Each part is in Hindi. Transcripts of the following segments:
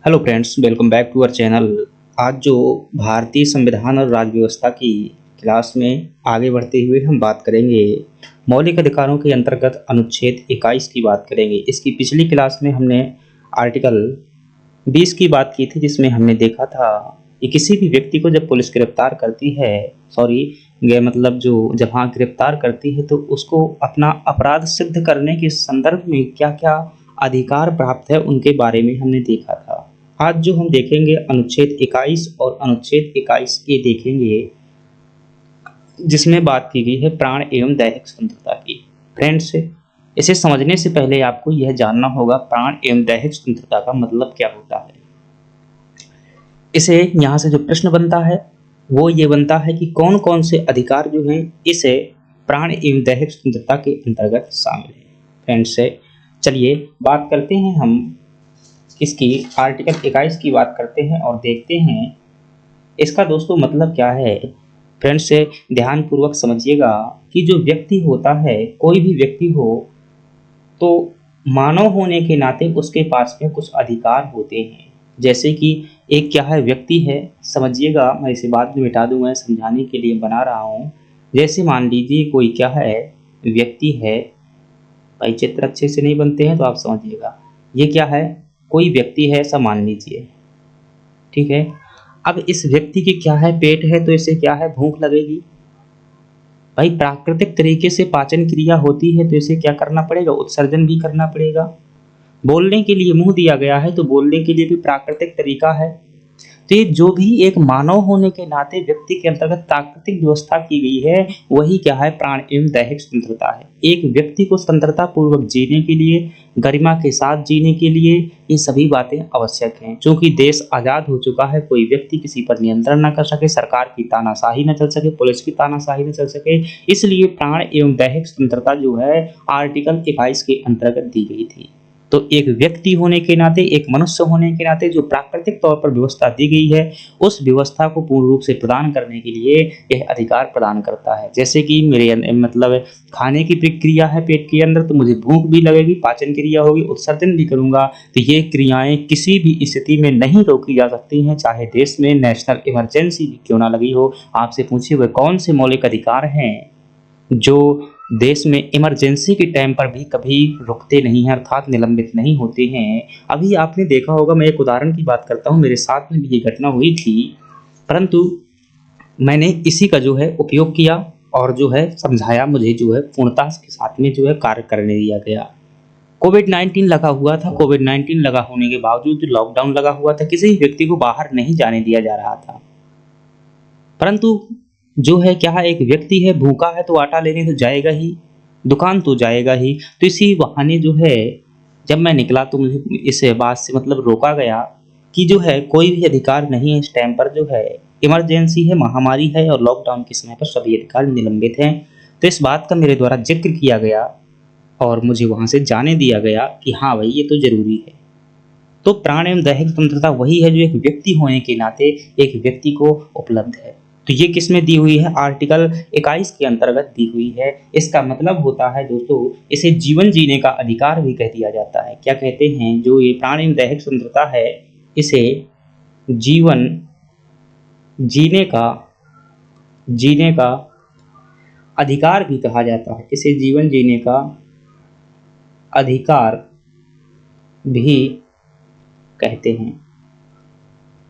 Hello friends, welcome back to our channel. आज जो भारतीय संविधान और राज्य व्यवस्था की क्लास में आगे बढ़ते हुए हम बात करेंगे मौलिक अधिकारों के अंतर्गत अनुच्छेद 21 की बात करेंगे। इसकी पिछली क्लास में हमने आर्टिकल 20 की बात की थी, जिसमें हमने देखा था कि किसी भी व्यक्ति को जब पुलिस गिरफ्तार करती है मतलब जो जब गिरफ्तार करती है तो उसको अपना अपराध सिद्ध करने के संदर्भ में क्या क्या अधिकार प्राप्त है उनके बारे में हमने देखा था। आज जो हम देखेंगे अनुच्छेद 21 और अनुच्छेद 21A देखेंगे, जिसमें बात की गई है प्राण एवं दैहिक स्वतंत्रता की। फ्रेंड्स, इसे समझने से पहले आपको यह जानना होगा प्राण एवं दैहिक स्वतंत्रता का मतलब क्या होता है। इसे यहाँ से जो प्रश्न बनता है वो ये बनता है कि कौन कौन से अधिकार जो हैं इसे प्राण एवं दैहिक स्वतंत्रता के अंतर्गत शामिल है। फ्रेंड्स, चलिए बात करते हैं, हम इसकी आर्टिकल 21 की बात करते हैं और देखते हैं इसका दोस्तों मतलब क्या है। फ्रेंड्स, ध्यान पूर्वक समझिएगा कि जो व्यक्ति होता है, कोई भी व्यक्ति हो, तो मानव होने के नाते उसके पास में कुछ अधिकार होते हैं। जैसे कि एक क्या है, व्यक्ति है, समझिएगा, मैं इसे बाद में मिटा दूंगा, समझाने के लिए बना रहा हूँ। जैसे मान लीजिए कोई क्या है, व्यक्ति है। भाई चित्र अच्छे से नहीं बनते हैं तो आप समझिएगा। ये क्या है, कोई व्यक्ति है ऐसा मान लीजिए, ठीक है। अब इस व्यक्ति की क्या है, पेट है, तो इसे क्या है, भूख लगेगी। भाई प्राकृतिक तरीके से पाचन क्रिया होती है तो इसे क्या करना पड़ेगा, उत्सर्जन भी करना पड़ेगा। बोलने के लिए मुंह दिया गया है तो बोलने के लिए भी प्राकृतिक तरीका है। तो ये जो भी एक मानव होने के नाते व्यक्ति के अंतर्गत प्राकृतिक व्यवस्था की गई है, वही क्या है, प्राण एवं दैहिक स्वतंत्रता है। एक व्यक्ति को स्वतंत्रता पूर्वक जीने के लिए, गरिमा के साथ जीने के लिए ये सभी बातें आवश्यक हैं। क्योंकि देश आजाद हो चुका है, कोई व्यक्ति किसी पर नियंत्रण न कर सके, सरकार की तानाशाही न चल सके, पुलिस की तानाशाही न चल सके, इसलिए प्राण एवं दैहिक स्वतंत्रता जो है आर्टिकल 21 के अंतर्गत दी गई थी। तो एक व्यक्ति होने के नाते, एक मनुष्य होने के नाते जो प्राकृतिक तौर पर व्यवस्था दी गई है, उस व्यवस्था को पूर्ण रूप से प्रदान करने के लिए यह अधिकार प्रदान करता है। जैसे कि मेरे मतलब खाने की प्रक्रिया है पेट के अंदर, तो मुझे भूख भी लगेगी, पाचन क्रिया होगी, उत्सर्जन भी करूंगा, तो ये क्रियाएं किसी भी स्थिति में नहीं रोकी जा सकती हैं, चाहे देश में नेशनल इमरजेंसी भी क्यों ना लगी हो। आपसे पूछे हुए कौन से मौलिक अधिकार हैं जो देश में इमरजेंसी के टाइम पर भी कभी रुकते नहीं हैं, अर्थात निलंबित नहीं होते हैं। अभी आपने देखा होगा, मैं एक उदाहरण की बात करता हूं, मेरे साथ में भी ये घटना हुई थी, परंतु मैंने इसी का जो है उपयोग किया और जो है समझाया, मुझे जो है पूर्णता के साथ में जो है कार्य करने दिया गया। कोविड-19 लगा हुआ था। कोविड-19 लगा होने के बावजूद जो लॉकडाउन लगा हुआ था, किसी भी व्यक्ति को बाहर नहीं जाने दिया जा रहा था। परंतु जो है क्या है, एक व्यक्ति है, भूखा है तो आटा लेने तो जाएगा ही, दुकान तो जाएगा ही। तो इसी बहाने जो है जब मैं निकला तो मुझे इस बात से मतलब रोका गया कि जो है कोई भी अधिकार नहीं है इस टाइम पर, जो है इमरजेंसी है, महामारी है और लॉकडाउन के समय पर सभी अधिकार निलंबित हैं। तो इस बात का मेरे द्वारा जिक्र किया गया और मुझे वहां से जाने दिया गया कि हाँ भाई ये तो जरूरी है। तो प्राण एवं दैहिक स्वतंत्रता वही है जो एक व्यक्ति होने के नाते एक व्यक्ति को उपलब्ध है। तो ये किस में दी हुई है, आर्टिकल 21 के अंतर्गत दी हुई है। इसका मतलब होता है दोस्तों, इसे जीवन जीने का अधिकार भी कह दिया जाता है। क्या कहते हैं, जो ये प्राण एवं दैहिक स्वतंत्रता है, इसे जीवन जीने का अधिकार भी कहा जाता है। इसे जीवन जीने का अधिकार भी कहते हैं।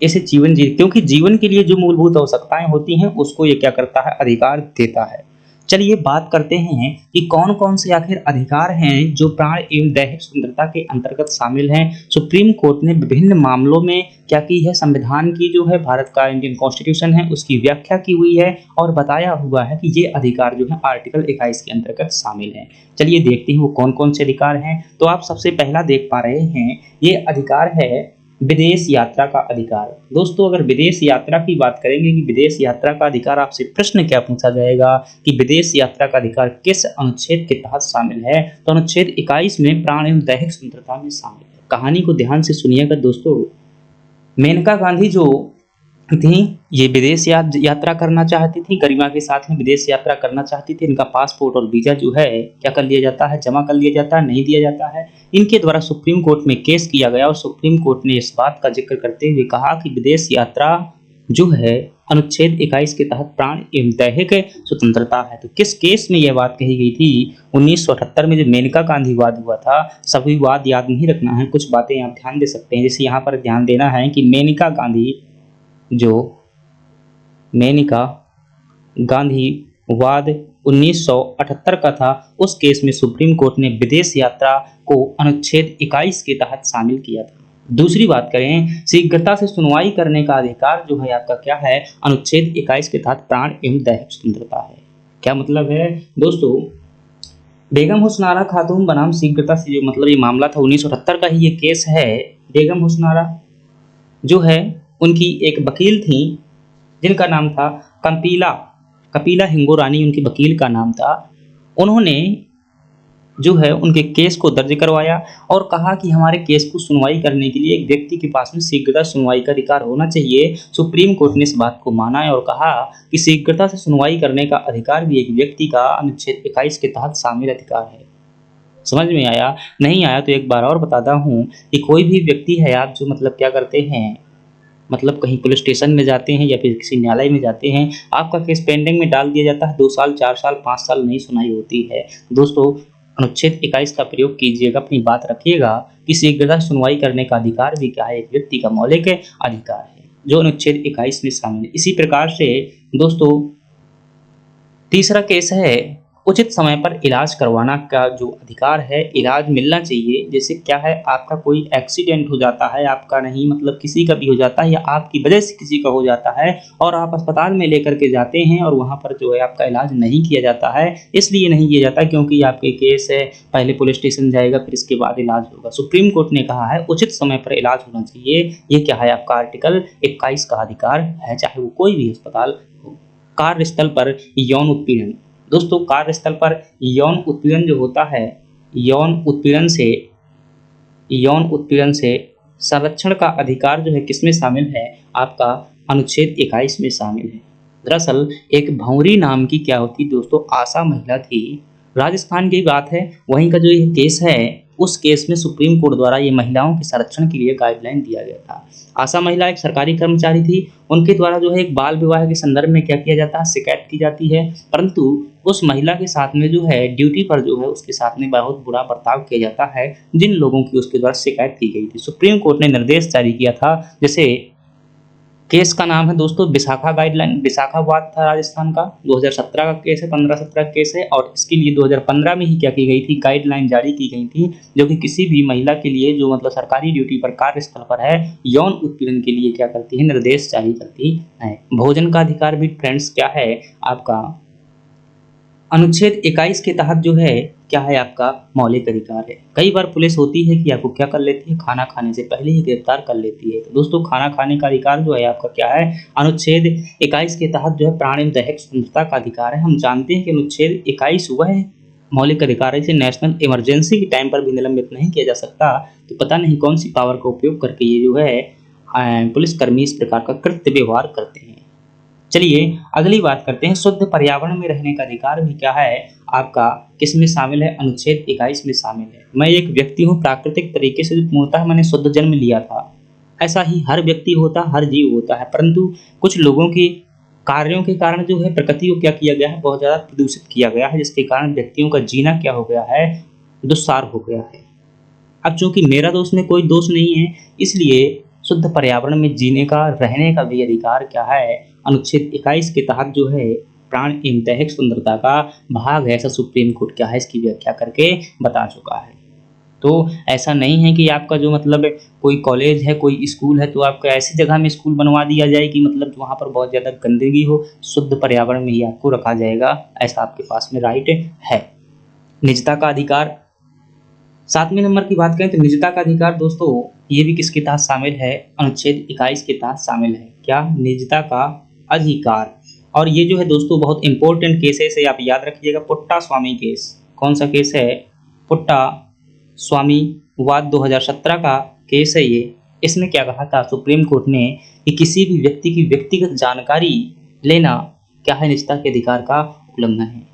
इसे क्योंकि जीवन के लिए जो मूलभूत आवश्यकताएं होती हैं उसको ये क्या करता है, अधिकार देता है। चलिए बात करते हैं कि कौन कौन से आखिर अधिकार हैं जो प्राण एवं दैहिक स्वतंत्रता के अंतर्गत शामिल हैं। सुप्रीम कोर्ट ने विभिन्न मामलों में क्या की है, संविधान की जो है, भारत का इंडियन कॉन्स्टिट्यूशन है, उसकी व्याख्या की हुई है और बताया हुआ है कि ये अधिकार जो है आर्टिकल 21 के अंतर्गत शामिल हैं। चलिए देखते हैं वो कौन कौन से अधिकार हैं। तो आप सबसे पहला देख पा रहे हैं, ये अधिकार है विदेश यात्रा का अधिकार। दोस्तों, अगर विदेश यात्रा की बात करेंगे कि विदेश यात्रा का अधिकार, आपसे प्रश्न क्या पूछा जाएगा कि विदेश यात्रा का अधिकार किस अनुच्छेद के तहत शामिल है, तो अनुच्छेद 21 में प्राण एवं दैहिक स्वतंत्रता में शामिल है। कहानी को ध्यान से सुनिएगा दोस्तों। मेनका गांधी जो थी, ये विदेश यात्रा करना चाहती थी, गरिमा के साथ में विदेश यात्रा करना चाहती थी। इनका पासपोर्ट और वीजा जो है क्या कर लिया जाता है, जमा कर लिया जाता है, नहीं दिया जाता है। इनके द्वारा सुप्रीम कोर्ट में केस किया गया और सुप्रीम कोर्ट ने इस बात का जिक्र करते हुए कहा कि विदेश यात्रा जो है अनुच्छेद 21 के तहत प्राण एवं दैहिक स्वतंत्रता है। तो किस केस में यह बात कही गई थी? 1978 में जो मेनका गांधी वाद हुआ था। सभी वाद याद नहीं रखना है, कुछ बातें आप ध्यान दे सकते हैं। जैसे यहाँ पर ध्यान देना है कि मेनका गांधी वाद 1978 का था। उस केस में सुप्रीम कोर्ट ने विदेश यात्रा को अनुच्छेद 21 के तहत शामिल किया था। दूसरी बात करें, शीघ्रता से सुनवाई करने का अधिकार जो है आपका क्या है? अनुच्छेद 21 के तहत प्राण एवं दैहिक स्वतंत्रता है। क्या मतलब है दोस्तों? बेगम हुस्नारा खातून बनाम शीघ्रता से जो मतलब ये मामला था 1978 का ही ये केस है। बेगम हुस्नारा जो है उनकी एक वकील थी जिनका नाम था कपिला हिंगोरानी, उनकी वकील का नाम था। उन्होंने जो है उनके केस को दर्ज करवाया और कहा कि हमारे केस को सुनवाई करने के लिए एक व्यक्ति के पास में शीघ्रता सुनवाई का अधिकार होना चाहिए। सुप्रीम कोर्ट ने इस बात को माना है और कहा कि शीघ्रता से सुनवाई करने का अधिकार भी एक व्यक्ति का अनुच्छेद 21 के तहत शामिल अधिकार है। समझ में आया? नहीं आया तो एक बार और बताता हूँ कि कोई भी व्यक्ति है आप जो मतलब क्या करते हैं, मतलब कहीं पुलिस स्टेशन में जाते हैं या फिर किसी न्यायालय में जाते हैं, आपका केस पेंडिंग में डाल दिया जाता है, 2 साल 4 साल 5 साल नहीं सुनाई होती है। दोस्तों अनुच्छेद 21 का प्रयोग कीजिएगा, अपनी बात रखिएगा कि शीघ्रता सुनवाई करने का अधिकार भी क्या है? एक व्यक्ति का मौलिक अधिकार है जो अनुच्छेद 21 में शामिल है। इसी प्रकार से दोस्तों तीसरा केस है उचित समय पर इलाज करवाना का जो अधिकार है, इलाज मिलना चाहिए। जैसे क्या है, आपका कोई एक्सीडेंट हो जाता है, आपका नहीं मतलब किसी का भी हो जाता है या आपकी वजह से किसी का हो जाता है और आप अस्पताल में लेकर के जाते हैं और वहां पर जो है आपका इलाज नहीं किया जाता है। इसलिए नहीं किया जाता क्योंकि आपके केस है, पहले पुलिस स्टेशन जाएगा फिर इसके बाद इलाज होगा। सुप्रीम कोर्ट ने कहा है उचित समय पर इलाज होना चाहिए। ये क्या है? आपका आर्टिकल 21 का अधिकार है, चाहे वो कोई भी अस्पताल हो। कार्यस्थल पर यौन उत्पीड़न, दोस्तों कार्यस्थल पर यौन उत्पीड़न जो होता है, यौन उत्पीड़न से संरक्षण का अधिकार जो है किसमें शामिल है? आपका अनुच्छेद 21 में शामिल है। दरअसल एक भंवरी नाम की क्या होती दोस्तों, आशा महिला थी, राजस्थान की बात है। वहीं का जो ये केस है उस केस में सुप्रीम कोर्ट द्वारा ये महिलाओं के संरक्षण के लिए गाइडलाइन दिया गया था। आशा महिला एक सरकारी कर्मचारी थी, उनके द्वारा जो है एक बाल विवाह के संदर्भ में क्या किया जाता है? शिकायत की जाती है, परंतु उस महिला के साथ में जो है ड्यूटी पर जो है उसके साथ में बहुत बुरा बर्ताव किया जाता है, जिन लोगों की उसके द्वारा शिकायत की गई थी। सुप्रीम कोर्ट ने निर्देश जारी किया था। जैसे केस का नाम है दोस्तों विशाखा गाइडलाइन, विशाखावाद था राजस्थान का, 2017 का केस है, 15-17 केस है और इसके लिए 2015 में ही क्या की गई थी? गाइडलाइन जारी की गई थी, जो कि किसी भी महिला के लिए जो मतलब सरकारी ड्यूटी पर कार्यस्थल पर है यौन उत्पीड़न के लिए क्या करती है? निर्देश जारी करती है। भोजन का अधिकार भी फ्रेंड्स क्या है? आपका अनुच्छेद 21 के तहत जो है क्या है? आपका मौलिक अधिकार है। कई बार पुलिस होती है कि आपको क्या कर लेती है? खाना खाने से पहले ही गिरफ्तार कर लेती है। तो दोस्तों खाना खाने का अधिकार जो है आपका क्या है? अनुच्छेद 21 के तहत जो है प्राण एवं दैहिक स्वतंत्रता का अधिकार है। हम जानते हैं कि अनुच्छेद 21 वह मौलिक अधिकार है जिसे नेशनल इमरजेंसी के टाइम पर भी निलंबित नहीं किया जा सकता। तो पता नहीं कौन सी पावर का उपयोग करके ये जो है पुलिसकर्मी इस प्रकार का कृत्य व्यवहार करते हैं। चलिए अगली बात करते हैं, शुद्ध पर्यावरण में रहने का अधिकार भी क्या है? आपका किस में शामिल है? अनुच्छेद 21 में शामिल है। मैं एक व्यक्ति हूँ, प्राकृतिक तरीके से पूर्णतः मैंने शुद्ध जन्म लिया था, ऐसा ही हर व्यक्ति होता, हर जीव होता है, परंतु कुछ लोगों के कार्यों के कारण जो है प्रकृति को क्या किया गया है? बहुत ज़्यादा प्रदूषित किया गया है, जिसके कारण व्यक्तियों का जीना क्या हो गया है? दुस्सार हो गया है। अब चूंकि मेरा दोष में कोई दोष नहीं है, इसलिए शुद्ध पर्यावरण में जीने का, रहने का भी अधिकार क्या है? अनुच्छेद 21 के तहत जो है प्राण एवं दैहिक स्वतंत्रता का भाग है। ऐसा सुप्रीम कोर्ट क्या है इसकी व्याख्या करके बता चुका है। तो ऐसा नहीं है कि आपका जो मतलब कोई कॉलेज है, कोई स्कूल है, तो आपको ऐसी जगह में स्कूल बनवा दिया जाए कि मतलब वहाँ पर बहुत ज़्यादा गंदगी हो, शुद्ध पर्यावरण में ही आपको रखा जाएगा, ऐसा आपके पास में राइट है। निजता का अधिकार, 7वें नंबर की बात करें तो निजता का अधिकार दोस्तों ये भी किसके तहत शामिल है? अनुच्छेद 21 के तहत शामिल है। क्या? निजता का अधिकार। और ये जो है दोस्तों बहुत इंपॉर्टेंट केसेस है, आप याद रखिएगा। पुट्टा स्वामी केस, कौन सा केस है? पुट्टा स्वामी वाद 2017 का केस है ये। इसमें क्या कहा था सुप्रीम कोर्ट ने कि किसी भी व्यक्ति की व्यक्तिगत जानकारी लेना क्या है? निजता के अधिकार का उल्लंघन है।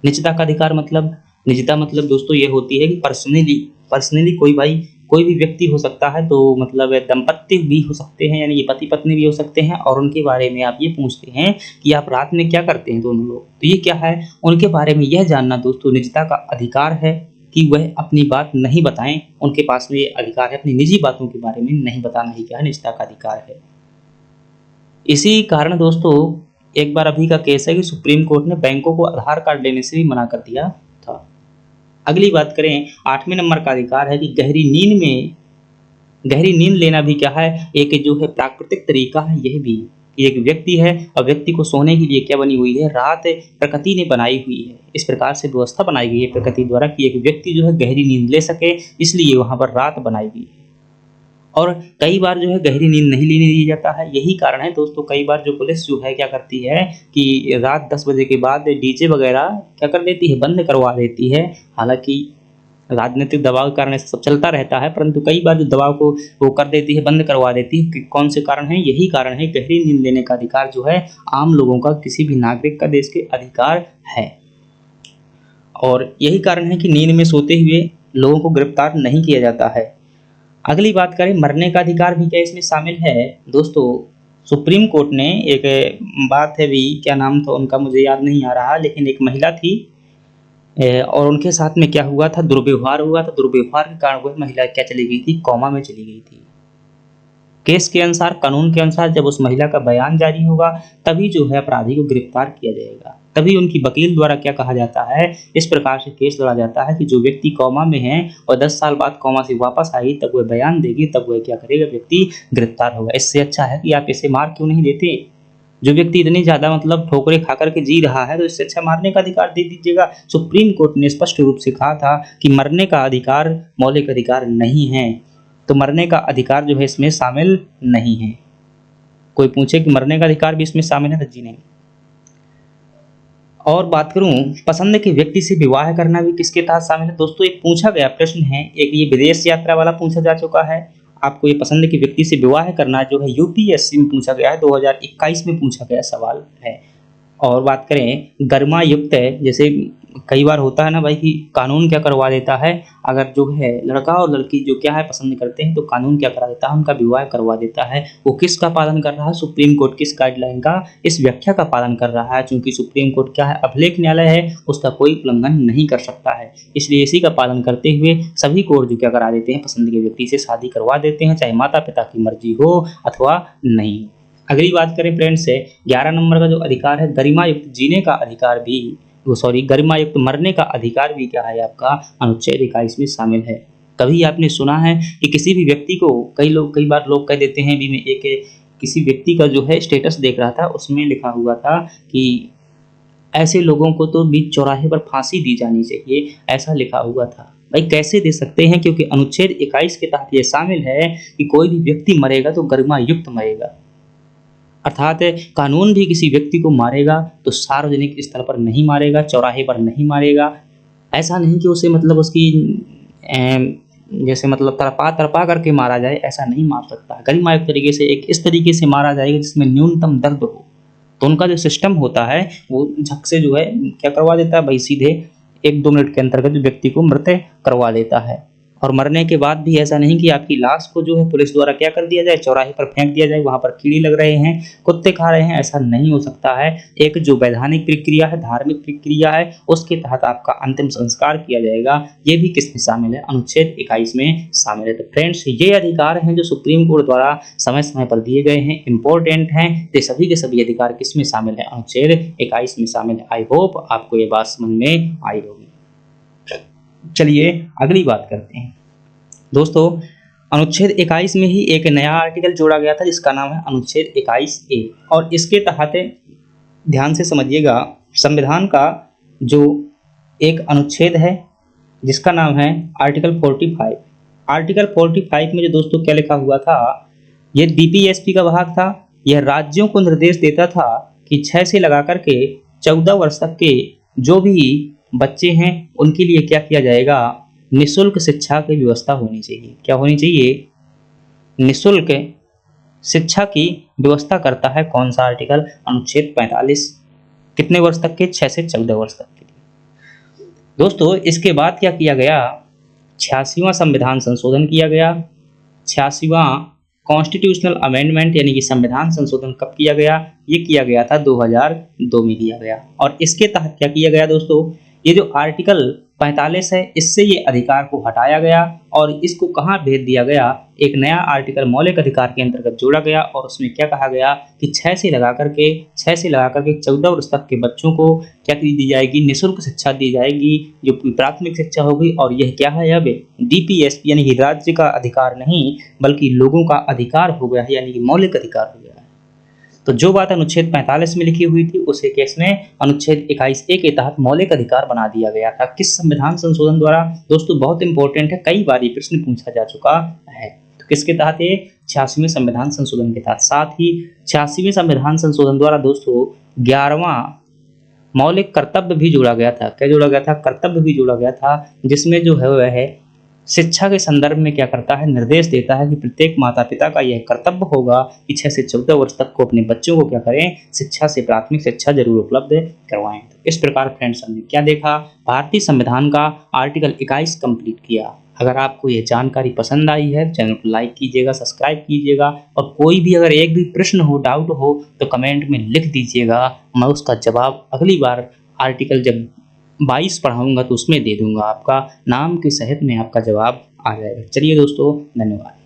निजता का अधिकार मतलब, निजता मतलब दोस्तों ये होती है कि पर्सनली कोई भी व्यक्ति हो सकता है, तो मतलब दंपत्ति भी हो सकते हैं, यानी ये पति पत्नी भी हो सकते हैं, और उनके बारे में आप ये पूछते हैं कि आप रात में क्या करते हैं दोनों लोग। तो ये क्या है, उनके बारे में यह जानना दोस्तों निजता का अधिकार है कि वह अपनी बात नहीं बताएं। उनके पास में ये अधिकार है, अपनी निजी बातों के बारे में नहीं बताना ही क्या है, निजता का अधिकार है। इसी कारण दोस्तों एक बार अभी का केस है कि सुप्रीम कोर्ट ने बैंकों को आधार कार्ड लेने से भी मना कर दिया था। अगली बात करें, 8वें नंबर का अधिकार है कि गहरी नींद लेना भी क्या है, एक जो है प्राकृतिक तरीका है। यह भी एक व्यक्ति है और व्यक्ति को सोने के लिए क्या बनी हुई है, रात प्रकृति ने बनाई हुई है। इस प्रकार से व्यवस्था बनाई गई है प्रकृति द्वारा कि एक व्यक्ति जो है गहरी नींद ले सके, इसलिए वहां पर रात बनाई गई है। और कई बार जो है गहरी नींद नहीं लेने दिया जाता है। यही कारण है दोस्तों, कई बार जो पुलिस जो है क्या करती है कि रात 10 बजे के बाद डीजे वगैरह क्या कर देती है, बंद करवा देती है। हालांकि राजनीतिक दबाव के कारण सब चलता रहता है, परंतु कई बार जो दबाव को वो कर देती है, बंद करवा देती है। कौन से कारण है, यही कारण है, गहरी नींद लेने का अधिकार जो है आम लोगों का, किसी भी नागरिक का देश के अधिकार है। और यही कारण है कि नींद में सोते हुए लोगों को गिरफ्तार नहीं किया जाता है। अगली बात करें, मरने का अधिकार भी क्या इसमें शामिल है दोस्तों। सुप्रीम कोर्ट ने एक बात है भी, क्या नाम था उनका मुझे याद नहीं आ रहा, लेकिन एक महिला थी और उनके साथ में क्या हुआ था, दुर्व्यवहार हुआ था। दुर्व्यवहार के कारण वह महिला क्या चली गई थी, कोमा में चली गई थी। केस के अनुसार, कानून के अनुसार जब उस महिला का बयान जारी होगा तभी जो है अपराधी को गिरफ्तार किया जाएगा। तभी उनकी वकील द्वारा क्या कहा जाता है, इस प्रकार से केस लड़ा जाता है कि जो व्यक्ति कोमा में है और 10 साल बाद कोमा से वापस आई, तब वह बयान देगी, तब वह क्या करेगा, व्यक्ति गिरफ्तार होगा। इससे अच्छा है कि आप इसे मार क्यों नहीं देते। जो व्यक्ति इतनी ज्यादा मतलब ठोकरे खा करके जी रहा है, तो इससे अच्छा मारने का अधिकार दे दीजिएगा। सुप्रीम कोर्ट ने स्पष्ट रूप से कहा था कि मरने का अधिकार मौलिक अधिकार नहीं है, तो मरने का अधिकार जो है इसमें शामिल नहीं है। कोई पूछे कि मरने का अधिकार भी इसमें शामिल है, तो जी नहीं। और बात करूं, पसंद के व्यक्ति से विवाह करना भी किसके तहत शामिल है दोस्तों। एक पूछा गया प्रश्न है, एक ये विदेश यात्रा वाला पूछा जा चुका है। आपको ये पसंद के व्यक्ति से विवाह करना जो है यूपीएससी में पूछा गया है, 2021 में पूछा गया सवाल है। और बात करें गरिमा युक्त है, जैसे कई बार होता है ना भाई कि कानून क्या करवा देता है, अगर जो है लड़का और लड़की जो क्या है पसंद करते हैं, तो कानून क्या करा देता है, उनका विवाह करवा देता है। वो किसका पालन कर रहा है, सुप्रीम कोर्ट किस गाइडलाइन का, इस व्याख्या का पालन कर रहा है। चूंकि सुप्रीम कोर्ट क्या है, अभिलेख न्यायालय है, उसका कोई उल्लंघन नहीं कर सकता है, इसलिए इसी का पालन करते हुए सभी कोर्ट जो क्या करा देते हैं, पसंद के व्यक्ति से शादी करवा देते हैं, चाहे माता पिता की मर्जी हो अथवा नहीं। अगली बात करें फ्रेंड्स से, 11 नंबर का जो अधिकार है, गरिमा युक्त जीने का अधिकार भी, गरिमा युक्त मरने का अधिकार भी क्या है आपका, अनुच्छेद 21 में शामिल है। कभी आपने सुना है कि किसी भी व्यक्ति को, कई बार लोग कह देते हैं भी, मैं एक किसी व्यक्ति का जो है स्टेटस देख रहा था, उसमें लिखा हुआ था कि ऐसे लोगों को तो बीच चौराहे पर फांसी दी जानी चाहिए, ऐसा लिखा हुआ था। भाई कैसे दे सकते हैं, क्योंकि अनुच्छेद 21 के तहत ये शामिल है कि कोई भी व्यक्ति मरेगा तो गरिमा युक्त मरेगा। अर्थात कानून भी किसी व्यक्ति को मारेगा तो सार्वजनिक स्थल पर नहीं मारेगा, चौराहे पर नहीं मारेगा। ऐसा नहीं कि उसे मतलब उसकी जैसे मतलब तड़पा करके मारा जाए, ऐसा नहीं मार सकता। गरिमा युक्त तरीके से एक इस तरीके से मारा जाएगा जिसमें न्यूनतम दर्द हो। तो उनका जो सिस्टम होता है वो झक से जो है क्या करवा देता है भाई, सीधे 1-2 मिनट के अंतर्गत जो व्यक्ति को मृत करवा देता है। और मरने के बाद भी ऐसा नहीं कि आपकी लाश को जो है पुलिस द्वारा क्या कर दिया जाए, चौराहे पर फेंक दिया जाए, वहां पर कीड़े लग रहे हैं, कुत्ते खा रहे हैं, ऐसा नहीं हो सकता है। एक जो वैधानिक प्रक्रिया है, धार्मिक प्रक्रिया है, उसके तहत आपका अंतिम संस्कार किया जाएगा। ये भी किसमें शामिल है, अनुच्छेद 21 में शामिल है। तो फ्रेंड्स ये अधिकार हैं जो सुप्रीम कोर्ट द्वारा समय समय पर दिए गए हैं, इंपॉर्टेंट हैं। तो सभी के सभी अधिकार किसमें शामिल है, अनुच्छेद 21 में शामिल है। आई होप आपको ये बात समझ में आई होगी। चलिए अगली बात करते हैं दोस्तों। अनुच्छेद 21 में ही एक नया आर्टिकल जोड़ा गया था जिसका नाम है अनुच्छेद 21A, और इसके तहत ध्यान से समझिएगा, संविधान का जो एक अनुच्छेद है जिसका नाम है आर्टिकल 45। आर्टिकल 45 में जो दोस्तों क्या लिखा हुआ था, यह डीपीएसपी का भाग था। यह राज्यों को निर्देश देता था कि 6 से लगा करके 14 वर्ष तक के जो भी बच्चे हैं उनके लिए क्या किया जाएगा, निःशुल्क शिक्षा की व्यवस्था होनी चाहिए। क्या होनी चाहिए, निःशुल्क शिक्षा की व्यवस्था करता है कौन सा आर्टिकल, अनुच्छेद 45। कितने वर्ष तक के, 6 से 14 वर्ष तक के लिए। दोस्तों इसके बाद क्या किया गया, 86वां संविधान संशोधन किया गया। 86वां कॉन्स्टिट्यूशनल अमेंडमेंट यानी कि संविधान संशोधन कब किया गया? ये किया गया था 2002 में किया गया। और इसके तहत क्या किया गया दोस्तों? ये जो आर्टिकल 45 है, इससे ये अधिकार को हटाया गया और इसको कहाँ भेज दिया गया? एक नया आर्टिकल मौलिक अधिकार के अंतर्गत जोड़ा गया और उसमें क्या कहा गया कि 6 से लगा करके 14 वर्ष तक के बच्चों को क्या दी जाएगी? निःशुल्क शिक्षा दी जाएगी, जो प्राथमिक शिक्षा होगी। और यह क्या है? अब डीपीएसपी यानी कि राज्य का अधिकार नहीं बल्कि लोगों का अधिकार हो गया है, यानी कि मौलिक अधिकार हो गया है। तो जो बात अनुच्छेद 45 में लिखी हुई थी उसे किसने अनुच्छेद 21A के तहत मौलिक अधिकार बना दिया गया था। किस संविधान संशोधन द्वारा? दोस्तों बहुत इंपॉर्टेंट है, कई बार ये प्रश्न पूछा जा चुका है। तो किसके तहत? ये 86वें संविधान संशोधन के तहत। साथ ही 86वें संविधान संशोधन द्वारा दोस्तों 11वां मौलिक कर्तव्य भी जोड़ा गया था। क्या जोड़ा गया था? कर्तव्य भी जोड़ा गया था, जिसमें जो है वह है शिक्षा के संदर्भ में क्या करता है? निर्देश देता है कि प्रत्येक माता पिता का यह कर्तव्य होगा कि 6 से 14 वर्ष तक को अपने बच्चों को क्या करें? शिक्षा से प्राथमिक शिक्षा जरूर उपलब्ध करवाएं। तो इस प्रकार फ्रेंड्स हमने क्या देखा? भारतीय संविधान का आर्टिकल 21 कंप्लीट किया। अगर आपको ये जानकारी पसंद आई है, चैनल को लाइक कीजिएगा, सब्सक्राइब कीजिएगा और कोई भी अगर एक भी प्रश्न हो, डाउट हो तो कमेंट में लिख दीजिएगा। मैं उसका जवाब अगली बार आर्टिकल जब 22 पढ़ाऊंगा तो उसमें दे दूंगा। आपका नाम के सहित में आपका जवाब आ जाएगा। चलिए दोस्तों, धन्यवाद।